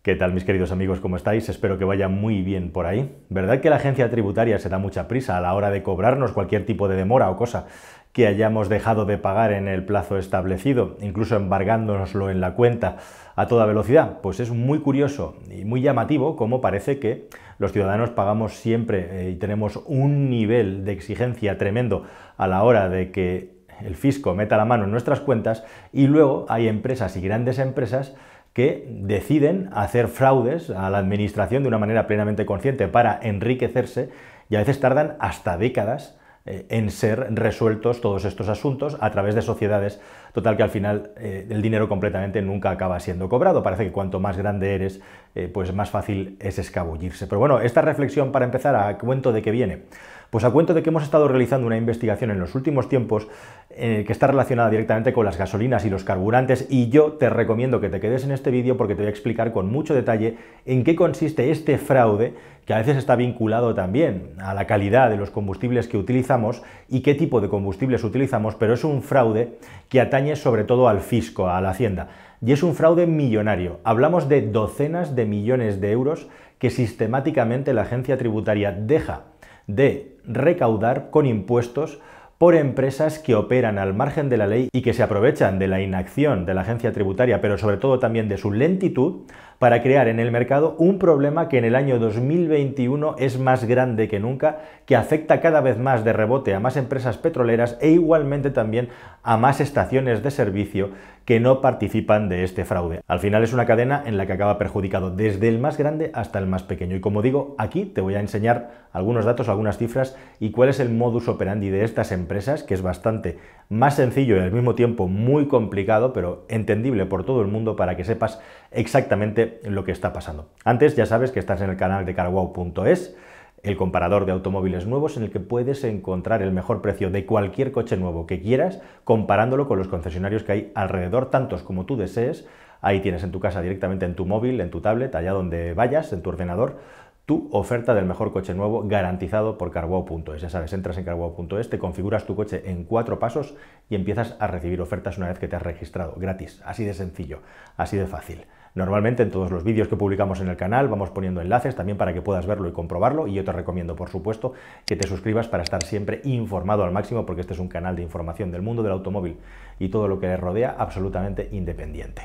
¿Qué tal, mis queridos amigos? ¿Cómo estáis? Espero que vaya muy bien por ahí. ¿Verdad que la agencia tributaria se da mucha prisa a la hora de cobrarnos cualquier tipo de demora o cosa que hayamos dejado de pagar en el plazo establecido, incluso embargándonoslo en la cuenta a toda velocidad? Pues es muy curioso y muy llamativo cómo parece que los ciudadanos pagamos siempre y tenemos un nivel de exigencia tremendo a la hora de que el fisco meta la mano en nuestras cuentas, y luego hay empresas y grandes empresas que deciden hacer fraudes a la administración de una manera plenamente consciente para enriquecerse, y a veces tardan hasta décadas en ser resueltos todos estos asuntos a través de sociedades, total que al final el dinero completamente nunca acaba siendo cobrado. Parece que cuanto más grande eres, pues más fácil es escabullirse. Pero bueno, esta reflexión, para empezar, ¿a cuento de qué viene? Pues a cuento de que hemos estado realizando una investigación en los últimos tiempos que está relacionada directamente con las gasolinas y los carburantes, y yo te recomiendo que te quedes en este vídeo porque te voy a explicar con mucho detalle en qué consiste este fraude, que a veces está vinculado también a la calidad de los combustibles que utilizamos y qué tipo de combustibles utilizamos, pero es un fraude que atañe sobre todo al fisco, a la Hacienda, y es un fraude millonario. Hablamos de docenas de millones de euros que sistemáticamente la agencia tributaria deja de recaudar con impuestos por empresas que operan al margen de la ley y que se aprovechan de la inacción de la agencia tributaria, pero sobre todo también de su lentitud, para crear en el mercado un problema que en el año 2021 es más grande que nunca, que afecta cada vez más de rebote a más empresas petroleras e igualmente también a más estaciones de servicio que no participan de este fraude. Al final es una cadena en la que acaba perjudicado desde el más grande hasta el más pequeño. Y como digo, aquí te voy a enseñar algunos datos, algunas cifras y cuál es el modus operandi de estas empresas, que es bastante más sencillo y al mismo tiempo muy complicado, pero entendible por todo el mundo para que sepas exactamente lo que está pasando. Antes, ya sabes que estás en el canal de carwow.es, el comparador de automóviles nuevos en el que puedes encontrar el mejor precio de cualquier coche nuevo que quieras, comparándolo con los concesionarios que hay alrededor, tantos como tú desees. Ahí tienes en tu casa, directamente en tu móvil, en tu tablet, allá donde vayas, en tu ordenador, tu oferta del mejor coche nuevo garantizado por carwow.es. Ya sabes, entras en carwow.es, te configuras tu coche en 4 pasos y empiezas a recibir ofertas una vez que te has registrado, gratis, así de sencillo, así de fácil. Normalmente en todos los vídeos que publicamos en el canal vamos poniendo enlaces también para que puedas verlo y comprobarlo, y yo te recomiendo, por supuesto, que te suscribas para estar siempre informado al máximo, porque este es un canal de información del mundo del automóvil y todo lo que le rodea, absolutamente independiente.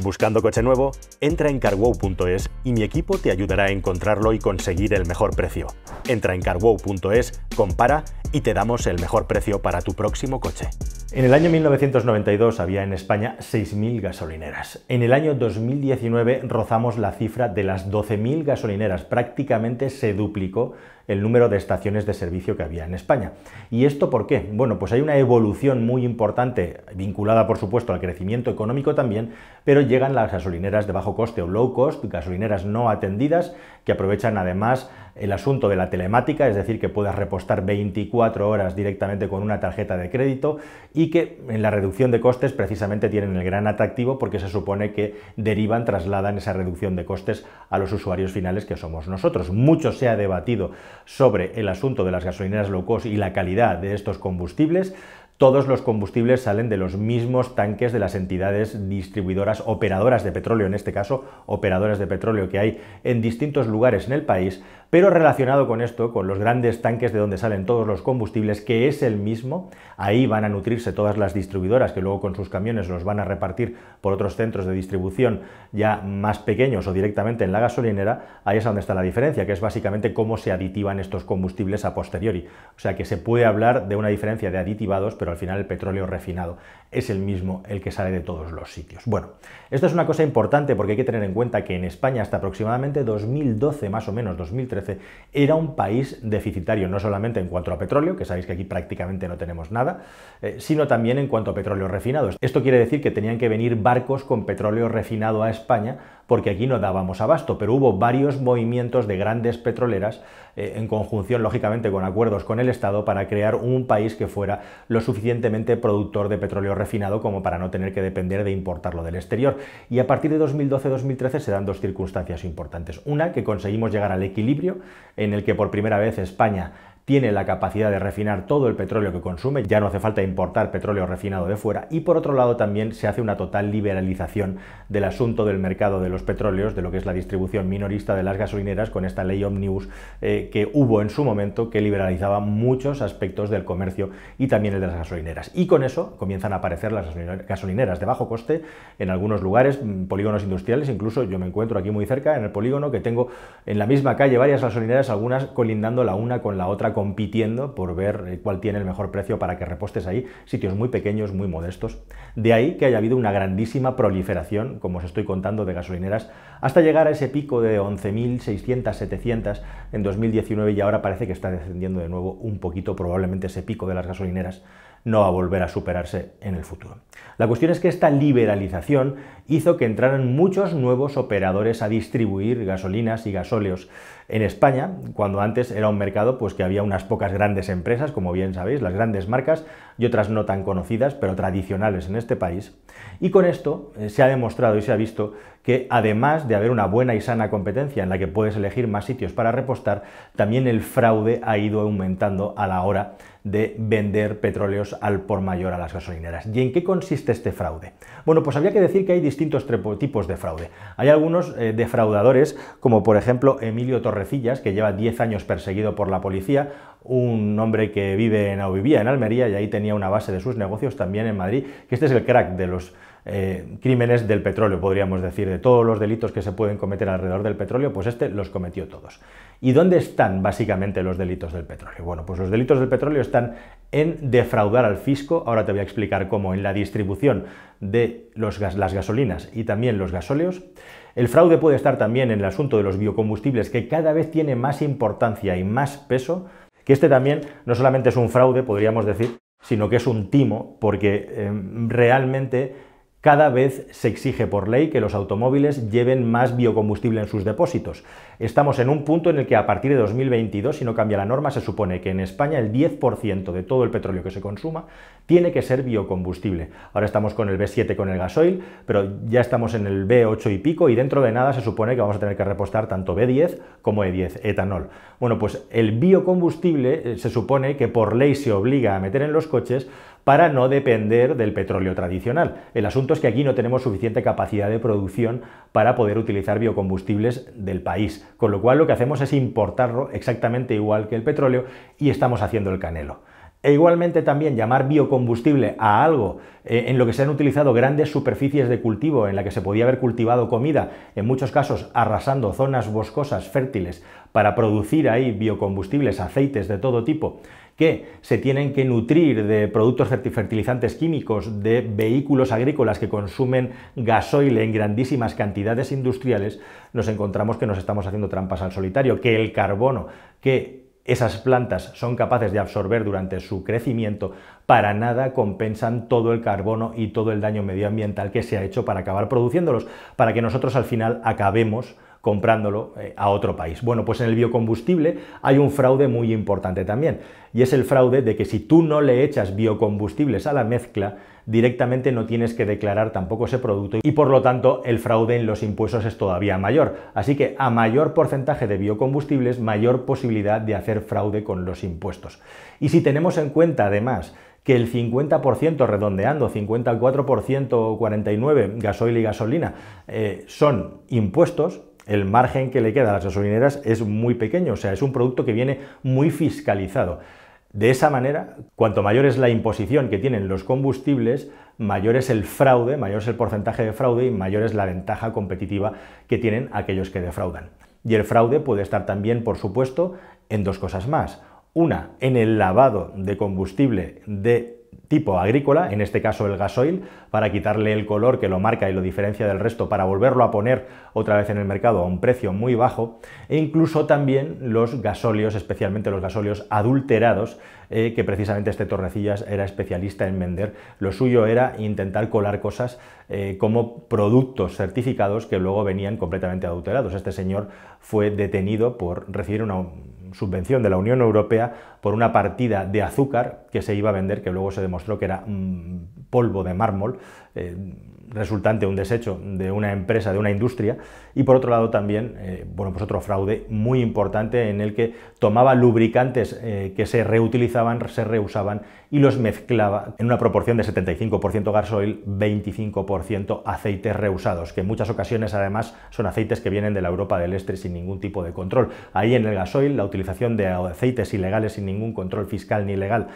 ¿Buscando coche nuevo? Entra en carwow.es y mi equipo te ayudará a encontrarlo y conseguir el mejor precio. Entra en carwow.es, compara y te damos el mejor precio para tu próximo coche. En el año 1992 había en España 6.000 gasolineras. En el año 2019 rozamos la cifra de las 12.000 gasolineras. Prácticamente se duplicó el número de estaciones de servicio que había en España. ¿Y esto por qué? Bueno, pues hay una evolución muy importante, vinculada por supuesto al crecimiento económico también, pero llegan las gasolineras de bajo coste o low cost, gasolineras no atendidas, que aprovechan además el asunto de la telemática, es decir, que puedas repostar 24 horas directamente con una tarjeta de crédito, y que en la reducción de costes precisamente tienen el gran atractivo porque se supone que trasladan esa reducción de costes a los usuarios finales, que somos nosotros. Mucho se ha debatido sobre el asunto de las gasolineras low cost y la calidad de estos combustibles. Todos los combustibles salen de los mismos tanques de las entidades distribuidoras, operadoras de petróleo, en este caso, operadoras de petróleo que hay en distintos lugares en el país, pero relacionado con esto, con los grandes tanques de donde salen todos los combustibles, que es el mismo, ahí van a nutrirse todas las distribuidoras que luego con sus camiones los van a repartir por otros centros de distribución ya más pequeños o directamente en la gasolinera. Ahí es donde está la diferencia, que es básicamente cómo se aditivan estos combustibles a posteriori. O sea que se puede hablar de una diferencia de aditivados, pero al final el petróleo refinado es el mismo, el que sale de todos los sitios. Bueno, esto es una cosa importante porque hay que tener en cuenta que en España hasta aproximadamente 2012, más o menos 2013, era un país deficitario, no solamente en cuanto a petróleo, que sabéis que aquí prácticamente no tenemos nada, sino también en cuanto a petróleo refinado. Esto quiere decir que tenían que venir barcos con petróleo refinado a España porque aquí no dábamos abasto, pero hubo varios movimientos de grandes petroleras en conjunción, lógicamente, con acuerdos con el Estado para crear un país que fuera lo suficientemente productor de petróleo refinado como para no tener que depender de importarlo del exterior. Y a partir de 2012-2013 se dan dos circunstancias importantes. Una, que conseguimos llegar al equilibrio en el que por primera vez España tiene la capacidad de refinar todo el petróleo que consume, ya no hace falta importar petróleo refinado de fuera, y por otro lado también se hace una total liberalización del asunto del mercado de los petróleos, de lo que es la distribución minorista de las gasolineras, con esta ley Omnibus que hubo en su momento, que liberalizaba muchos aspectos del comercio y también el de las gasolineras. Y con eso comienzan a aparecer las gasolineras de bajo coste en algunos lugares, polígonos industriales. Incluso yo me encuentro aquí muy cerca, en el polígono, que tengo en la misma calle varias gasolineras, algunas colindando la una con la otra, compitiendo por ver cuál tiene el mejor precio para que repostes ahí, sitios muy pequeños, muy modestos. De ahí que haya habido una grandísima proliferación, como os estoy contando, de gasolineras, hasta llegar a ese pico de 11.600, 700 en 2019, y ahora parece que está descendiendo de nuevo un poquito. Probablemente ese pico de las gasolineras no va a volver a superarse en el futuro. La cuestión es que esta liberalización hizo que entraran muchos nuevos operadores a distribuir gasolinas y gasóleos en España, cuando antes era un mercado pues que había unas pocas grandes empresas, como bien sabéis, las grandes marcas, y otras no tan conocidas, pero tradicionales en este país. Y con esto se ha demostrado y se ha visto que, además de haber una buena y sana competencia en la que puedes elegir más sitios para repostar, también el fraude ha ido aumentando a la hora de vender petróleos al por mayor a las gasolineras. ¿Y en qué consiste este fraude? Bueno, pues habría que decir que hay distintos tipos de fraude. Hay algunos defraudadores, como por ejemplo Emilio Torrecillas, que lleva 10 años perseguido por la policía, un hombre que vivía en Almería y ahí tenía una base de sus negocios también en Madrid, que este es el crack de los crímenes del petróleo, podríamos decir, de todos los delitos que se pueden cometer alrededor del petróleo, pues este los cometió todos. ¿Y dónde están básicamente los delitos del petróleo? Bueno, pues los delitos del petróleo están en defraudar al fisco. Ahora te voy a explicar cómo, en la distribución de las gasolinas y también los gasóleos. El fraude puede estar también en el asunto de los biocombustibles, que cada vez tiene más importancia y más peso, que este también no solamente es un fraude, podríamos decir, sino que es un timo, porque realmente cada vez se exige por ley que los automóviles lleven más biocombustible en sus depósitos. Estamos en un punto en el que a partir de 2022, si no cambia la norma, se supone que en España el 10% de todo el petróleo que se consuma tiene que ser biocombustible. Ahora estamos con el B7 con el gasoil, pero ya estamos en el B8 y pico, y dentro de nada se supone que vamos a tener que repostar tanto B10 como E10, etanol. Bueno, pues el biocombustible se supone que por ley se obliga a meter en los coches para no depender del petróleo tradicional. El asunto es que aquí no tenemos suficiente capacidad de producción para poder utilizar biocombustibles del país, con lo cual lo que hacemos es importarlo exactamente igual que el petróleo, y estamos haciendo el canelo. E igualmente también llamar biocombustible a algo en lo que se han utilizado grandes superficies de cultivo, en la que se podía haber cultivado comida, en muchos casos arrasando zonas boscosas fértiles para producir ahí biocombustibles, aceites de todo tipo, que se tienen que nutrir de productos fertilizantes químicos, de vehículos agrícolas que consumen gasoil en grandísimas cantidades industriales. Nos encontramos que nos estamos haciendo trampas al solitario, que el carbono que esas plantas son capaces de absorber durante su crecimiento para nada compensan todo el carbono y todo el daño medioambiental que se ha hecho para acabar produciéndolos, para que nosotros al final acabemos comprándolo a otro país. Bueno, pues en el biocombustible hay un fraude muy importante también, y es el fraude de que si tú no le echas biocombustibles a la mezcla, directamente no tienes que declarar tampoco ese producto, y por lo tanto el fraude en los impuestos es todavía mayor. Así que a mayor porcentaje de biocombustibles, mayor posibilidad de hacer fraude con los impuestos. Y si tenemos en cuenta además que el 50%, redondeando, 54% o 49%, gasoil y gasolina, son impuestos, el margen que le queda a las gasolineras es muy pequeño, o sea, es un producto que viene muy fiscalizado. De esa manera, cuanto mayor es la imposición que tienen los combustibles, mayor es el fraude, mayor es el porcentaje de fraude y mayor es la ventaja competitiva que tienen aquellos que defraudan. Y el fraude puede estar también, por supuesto, en dos cosas más. Una, en el lavado de combustible de tipo agrícola, en este caso el gasoil, para quitarle el color que lo marca y lo diferencia del resto, para volverlo a poner otra vez en el mercado a un precio muy bajo, e incluso también los gasóleos, especialmente los gasóleos adulterados, que precisamente este Torrecillas era especialista en vender. Lo suyo era intentar colar cosas como productos certificados que luego venían completamente adulterados. Este señor fue detenido por recibir una subvención de la Unión Europea por una partida de azúcar que se iba a vender, que luego se demostró que era polvo de mármol, resultante, un desecho de una empresa, de una industria, y por otro lado también, bueno, pues otro fraude muy importante en el que tomaba lubricantes que se reutilizaban, se reusaban y los mezclaba en una proporción de 75% gasoil, 25% aceites reusados, que en muchas ocasiones además son aceites que vienen de la Europa del Este sin ningún tipo de control. Ahí en el gasoil la utilización de aceites ilegales sin ningún control fiscal ni legal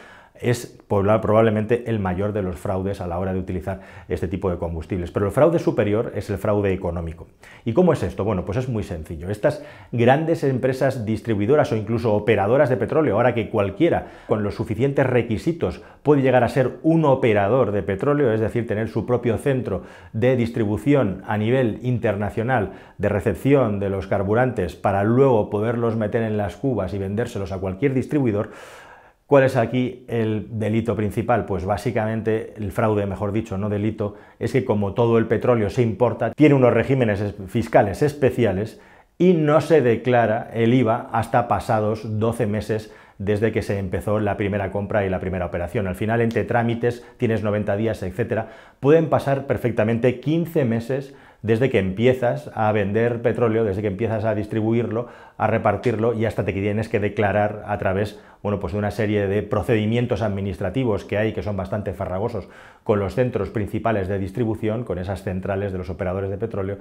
es probablemente el mayor de los fraudes a la hora de utilizar este tipo de combustibles. Pero el fraude superior es el fraude económico. ¿Y cómo es esto? Bueno, pues es muy sencillo. Estas grandes empresas distribuidoras o incluso operadoras de petróleo, ahora que cualquiera con los suficientes requisitos puede llegar a ser un operador de petróleo, es decir, tener su propio centro de distribución a nivel internacional de recepción de los carburantes para luego poderlos meter en las cubas y vendérselos a cualquier distribuidor. ¿Cuál es aquí el delito principal? Pues básicamente el fraude, mejor dicho, no delito, es que como todo el petróleo se importa, tiene unos regímenes fiscales especiales y no se declara el IVA hasta pasados 12 meses desde que se empezó la primera compra y la primera operación. Al final, entre trámites, tienes 90 días, etcétera, pueden pasar perfectamente 15 meses desde que empiezas a vender petróleo, desde que empiezas a distribuirlo, a repartirlo y hasta te tienes que declarar a través, bueno, pues de una serie de procedimientos administrativos que hay que son bastante farragosos con los centros principales de distribución, con esas centrales de los operadores de petróleo,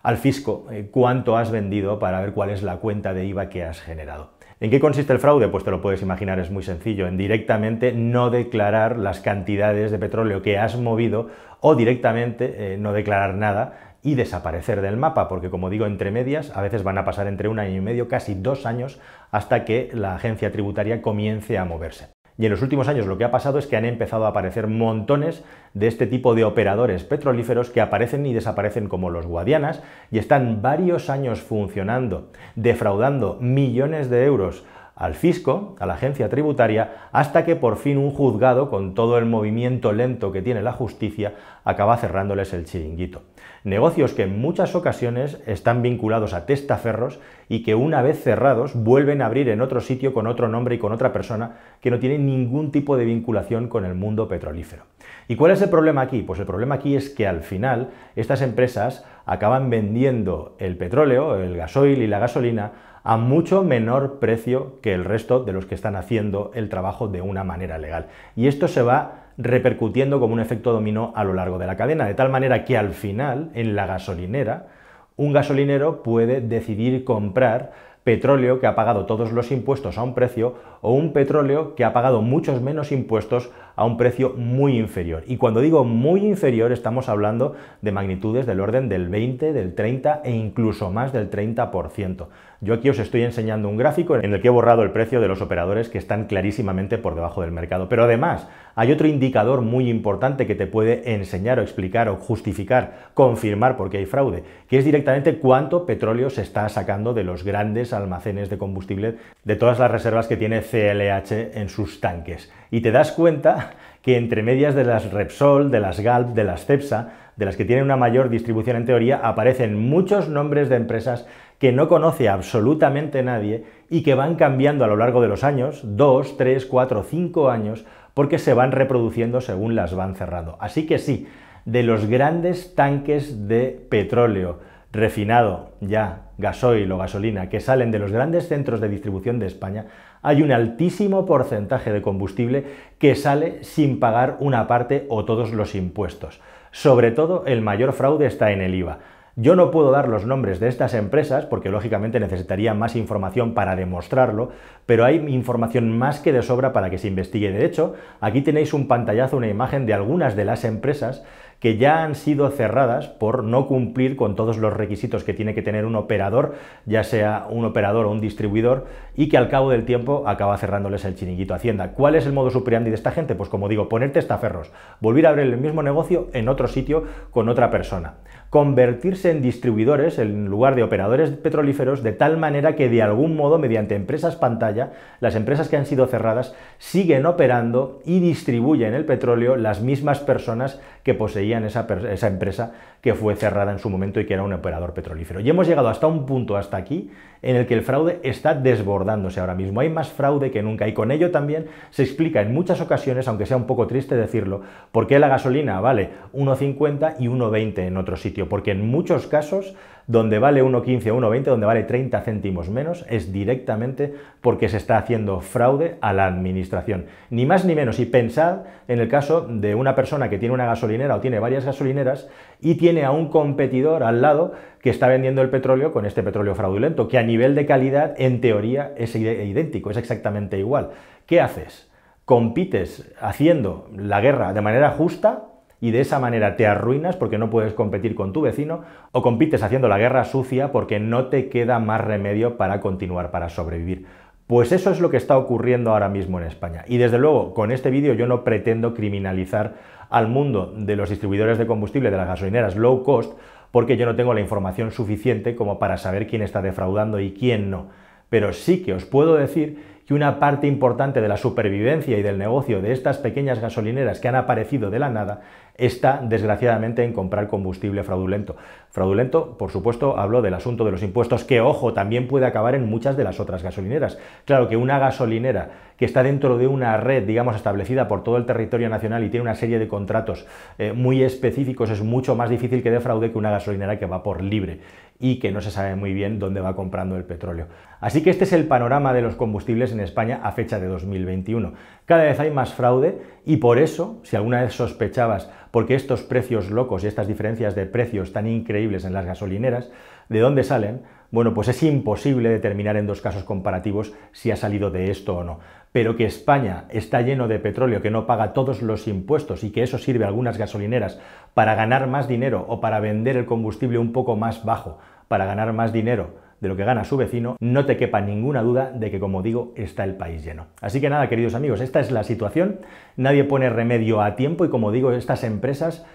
al fisco cuánto has vendido para ver cuál es la cuenta de IVA que has generado. ¿En qué consiste el fraude? Pues te lo puedes imaginar, es muy sencillo, en directamente no declarar las cantidades de petróleo que has movido o directamente no declarar nada y desaparecer del mapa, porque como digo, entre medias, a veces van a pasar entre 1 año y medio, casi 2 años, hasta que la agencia tributaria comience a moverse. Y en los últimos años lo que ha pasado es que han empezado a aparecer montones de este tipo de operadores petrolíferos que aparecen y desaparecen como los Guadianas y están varios años funcionando, defraudando millones de euros al fisco, a la agencia tributaria, hasta que por fin un juzgado, con todo el movimiento lento que tiene la justicia, acaba cerrándoles el chiringuito. Negocios que en muchas ocasiones están vinculados a testaferros y que una vez cerrados vuelven a abrir en otro sitio con otro nombre y con otra persona que no tiene ningún tipo de vinculación con el mundo petrolífero. ¿Y cuál es el problema aquí? Pues el problema aquí es que al final estas empresas acaban vendiendo el petróleo, el gasoil y la gasolina a mucho menor precio que el resto de los que están haciendo el trabajo de una manera legal. Y esto se va repercutiendo como un efecto dominó a lo largo de la cadena, de tal manera que al final, en la gasolinera, un gasolinero puede decidir comprar petróleo que ha pagado todos los impuestos a un precio o un petróleo que ha pagado muchos menos impuestos a un precio muy inferior. Y cuando digo muy inferior estamos hablando de magnitudes del orden del 20, del 30 e incluso más del 30%. Yo aquí os estoy enseñando un gráfico en el que he borrado el precio de los operadores que están clarísimamente por debajo del mercado. Pero además hay otro indicador muy importante que te puede enseñar o explicar o justificar, confirmar por qué hay fraude, que es directamente cuánto petróleo se está sacando de los grandes almacenes de combustible, de todas las reservas que tiene CLH en sus tanques. Y te das cuenta que entre medias de las Repsol, de las Galp, de las Cepsa, de las que tienen una mayor distribución en teoría, aparecen muchos nombres de empresas que no conoce absolutamente nadie y que van cambiando a lo largo de los años, 2, 3, 4, 5 años, porque se van reproduciendo según las van cerrando. Así que sí, de los grandes tanques de petróleo refinado, ya gasoil o gasolina, que salen de los grandes centros de distribución de España, hay un altísimo porcentaje de combustible que sale sin pagar una parte o todos los impuestos. Sobre todo, el mayor fraude está en el IVA. Yo no puedo dar los nombres de estas empresas porque lógicamente necesitaría más información para demostrarlo, pero hay información más que de sobra para que se investigue. De hecho, aquí tenéis un pantallazo, una imagen de algunas de las empresas que ya han sido cerradas por no cumplir con todos los requisitos que tiene que tener un operador, ya sea un operador o un distribuidor, y que al cabo del tiempo acaba cerrándoles el chiringuito a Hacienda. ¿Cuál es el modus operandi de esta gente? Pues como digo, poner testaferros, volver a abrir el mismo negocio en otro sitio con otra persona, convertirse en distribuidores en lugar de operadores petrolíferos, de tal manera que de algún modo, mediante empresas pantalla, las empresas que han sido cerradas siguen operando y distribuyen el petróleo las mismas personas que poseían esa empresa que fue cerrada en su momento y que era un operador petrolífero. Y hemos llegado hasta un punto, hasta aquí, en el que el fraude está desbordándose ahora mismo. Hay más fraude que nunca y con ello también se explica en muchas ocasiones, aunque sea un poco triste decirlo, por qué la gasolina vale 1,50 y 1,20 en otro sitio. Porque en muchos casos, donde vale 1,15 o 1,20, donde vale 30 céntimos menos, es directamente porque se está haciendo fraude a la administración. Ni más ni menos. Y pensad en el caso de una persona que tiene una gasolinera o tiene varias gasolineras y tiene a un competidor al lado que está vendiendo el petróleo con este petróleo fraudulento, que a nivel de calidad, en teoría, es idéntico, es exactamente igual. ¿Qué haces? Compites haciendo la guerra de manera justa y de esa manera te arruinas porque no puedes competir con tu vecino, o compites haciendo la guerra sucia porque no te queda más remedio para continuar, para sobrevivir. Pues eso es lo que está ocurriendo ahora mismo en España. Y desde luego, con este vídeo yo no pretendo criminalizar al mundo de los distribuidores de combustible, de las gasolineras low cost, porque yo no tengo la información suficiente como para saber quién está defraudando y quién no. Pero sí que os puedo decir que una parte importante de la supervivencia y del negocio de estas pequeñas gasolineras que han aparecido de la nada está, desgraciadamente, en comprar combustible fraudulento. Fraudulento, por supuesto, hablo del asunto de los impuestos, que, ojo, también puede acabar en muchas de las otras gasolineras. Claro que una gasolinera que está dentro de una red, digamos, establecida por todo el territorio nacional y tiene una serie de contratos muy específicos, es mucho más difícil que defraude que una gasolinera que va por libre y que no se sabe muy bien dónde va comprando el petróleo. Así que este es el panorama de los combustibles en España a fecha de 2021. Cada vez hay más fraude y por eso, si alguna vez sospechabas porque estos precios locos y estas diferencias de precios tan increíbles en las gasolineras, ¿de dónde salen? Bueno, pues es imposible determinar en dos casos comparativos si ha salido de esto o no. Pero que España está lleno de petróleo que no paga todos los impuestos y que eso sirve a algunas gasolineras para ganar más dinero o para vender el combustible un poco más bajo, para ganar más dinero de lo que gana su vecino, no te quepa ninguna duda de que, como digo, está el país lleno. Así que nada, queridos amigos, esta es la situación, nadie pone remedio a tiempo y, como digo, estas empresas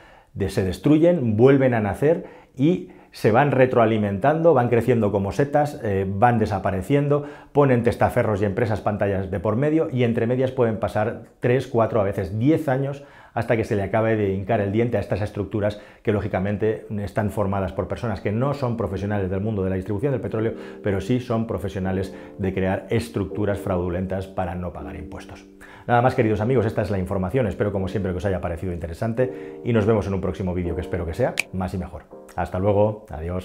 se destruyen, vuelven a nacer y se van retroalimentando, van creciendo como setas, van desapareciendo, ponen testaferros y empresas pantallas de por medio y entre medias pueden pasar 3, 4, a veces 10 años hasta que se le acabe de hincar el diente a estas estructuras que lógicamente están formadas por personas que no son profesionales del mundo de la distribución del petróleo, pero sí son profesionales de crear estructuras fraudulentas para no pagar impuestos. Nada más, queridos amigos, esta es la información, espero como siempre que os haya parecido interesante y nos vemos en un próximo vídeo que espero que sea más y mejor. Hasta luego, adiós.